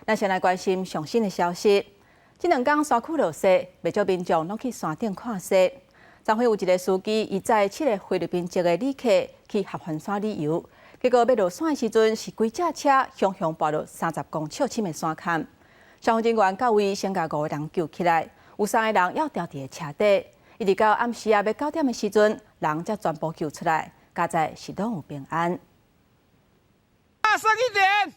咱先来关心上新的消息。这2天山区落雪，不少民众拢去山顶看雪。昨昏有一个司机，伊载7个菲律宾籍的旅客去合欢山旅游，结果要落山的时阵，是规只车雄雄跋落30公尺深的山坎。消防人员到位，先将5个人救起来，有3个人要掉伫车底。一直到暗时要9点的时阵，人才全部救出来，加在是拢有平安。上一点。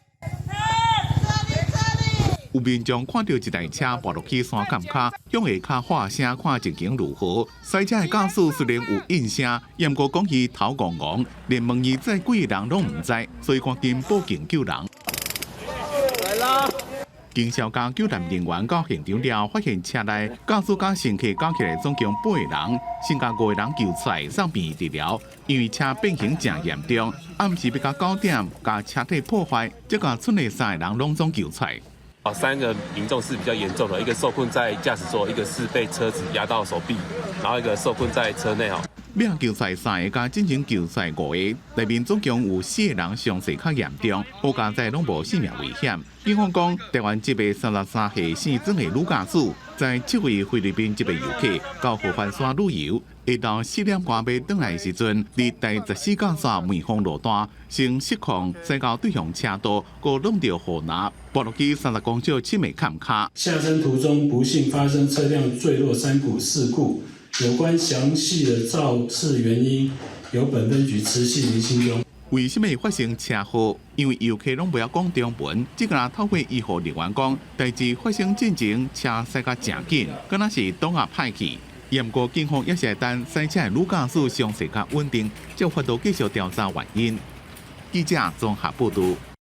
有民众看到一台车爬落去山坎骹，向下骹喊声看情形如何。赛车的驾驶虽然有应声，也毋过讲伊头戆戆，连问伊载几个人拢毋知，所以赶紧报警救人。来啦！经消加救援人员到现场了，发现车内驾驶甲乘客加起来总共8个人，剩下5个人救出来送病治疗。因为车变形真严重，暗时要到9点，将车体破坏，才将剩下3个人拢总救出来。 3个民众是比较严重的，一个受困在驾驶座，一个是被车子压到手臂，然后一个受困在车内哈。要救出来3个，加进行救出来5个，内面总共有4个人伤势较严重，好加在拢无性命危险。警方讲，台湾这位33岁姓曾的女驾驶，在7位菲律宾这位游客到合欢山旅游。 下昼4点半要转来的时阵，伫第14高山梅峰路段，先失控驶到对向车道，过弄到河南，爬落去30公尺深的坎骹。下山途中不幸发生车辆坠落山谷事故，有关详细的肇事原因，由本分局持续厘清中。 为什么会发生车祸？因为游客拢不晓讲中文，只个透过医护人员讲，代志发生进前车驶甲正紧，敢若是挡下歹去。 也毋过，警方也是会等赛车的女驾驶伤势较稳定，才有法度继续调查原因。记者综合报道。